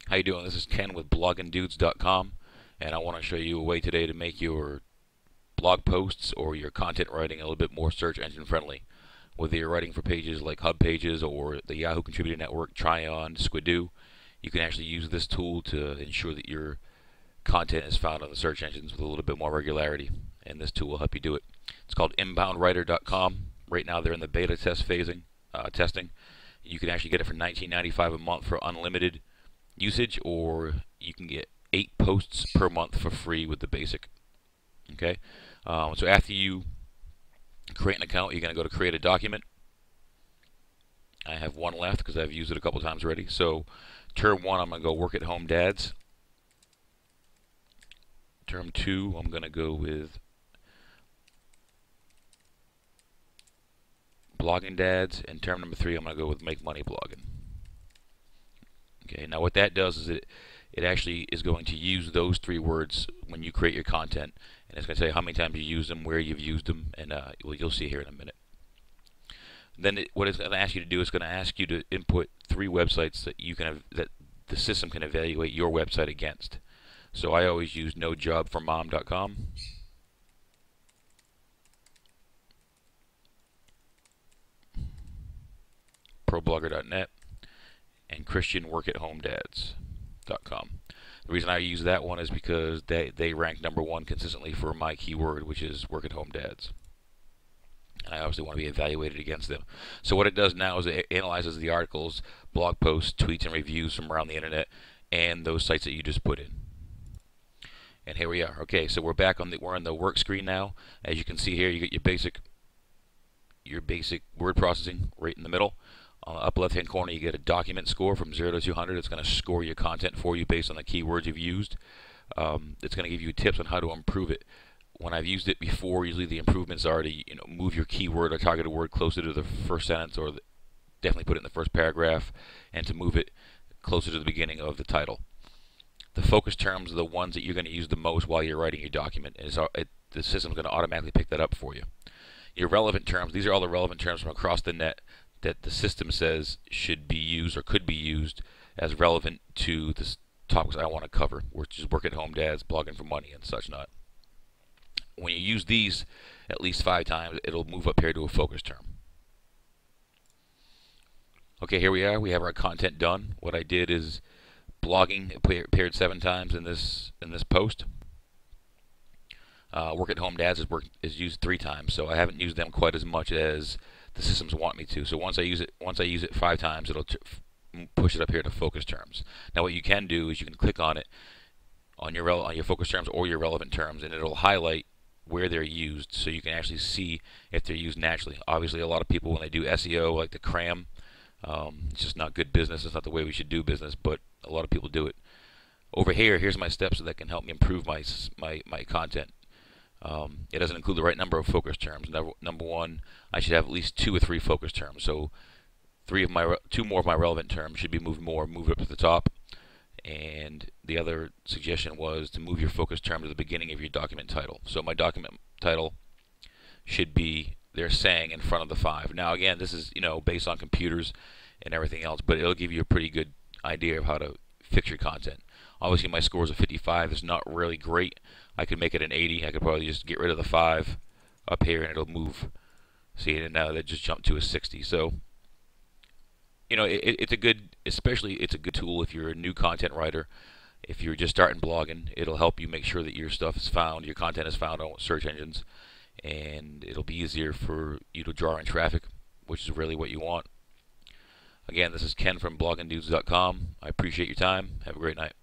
How you doing? This is Ken with bloggingdudes.com, and I want to show you a way today to make your blog posts or your content writing a little bit more search engine friendly. Whether you're writing for pages like Hub Pages or the Yahoo Contributor Network, Tryon, Squidoo, you can actually use this tool to ensure that your content is found on the search engines with a little bit more regularity, and this tool will help you do it. It's called inboundwriter.com. Right now they're in the beta testing. You can actually get it for $19.95 a month for unlimited usage, or you can get 8 posts per month for free with the basic. Okay, so after you create an account, you're going to go to create a document. I have one left because I've used it a couple times already. So term 1, I'm going to go work at home dads. Term 2, I'm going to go with blogging dads, and term number 3, I'm going to go with make money blogging. Okay, now what that does is it actually is going to use those 3 words when you create your content, and it's going to tell you how many times you use them, where you've used them, and well, you'll see here in a minute. Then what it's going to ask you to do is going to ask you to input 3 websites that you can that the system can evaluate your website against. So I always use nojobformom.com, problogger.net, and christianworkathomedads.com. The reason I use that one is because they rank #1 consistently for my keyword, which is work at home dads. And I obviously want to be evaluated against them. So what it does now is it analyzes the articles, blog posts, tweets, and reviews from around the internet and those sites that you just put in. And here we are. Okay, so we're on the work screen now. As you can see here, you get your basic word processing right in the middle. On the upper left-hand corner, you get a document score from 0 to 200. It's going to score your content for you based on the keywords you've used. It's going to give you tips on how to improve it. When I've used it before, usually the improvements are to move your keyword or targeted word closer to the first sentence, or definitely put it in the first paragraph, and to move it closer to the beginning of the title. The focus terms are the ones that you're going to use the most while you're writing your document. The system's going to automatically pick that up for you. Your relevant terms, these are all the relevant terms from across the net that the system says should be used or could be used as relevant to the topics I want to cover, which is work at home dads, blogging for money, and such not. When you use these at least 5 times, it'll move up here to a focus term. Okay, here we are. We have our content done. What I did is blogging appeared 7 times in this post. Work at home dads is used 3 times, so I haven't used them quite as much as the systems want me to. So once I use it 5 times, it'll push it up here to focus terms. Now what you can do is you can click on it on your focus terms or your relevant terms, and it'll highlight where they're used, so you can actually see if they're used naturally. Obviously, a lot of people, when they do SEO, like to cram. It's just not good business. It's not the way we should do business, but a lot of people do it. Over here, here's my steps that can help me improve my content. It doesn't include the right number of focus terms. Number 1, I should have at least 2 or 3 focus terms. So 2 more of my relevant terms should be moved up to the top. And the other suggestion was to move your focus term to the beginning of your document title. So my document title should be "They're saying" in front of the 5. Now again, this is based on computers and everything else, but it'll give you a pretty good idea of how to fix your content. Obviously my score is a 55. It's not really great. I could make it an 80. I could probably just get rid of the 5 up here and it'll move. See, and now that just jumped to a 60. So it's a good tool if you're a new content writer. If you're just starting blogging, it'll help you make sure that your stuff is found, your content is found on search engines, and it'll be easier for you to draw in traffic, which is really what you want. Again, this is Ken from bloggingdudes.com. I appreciate your time. Have a great night.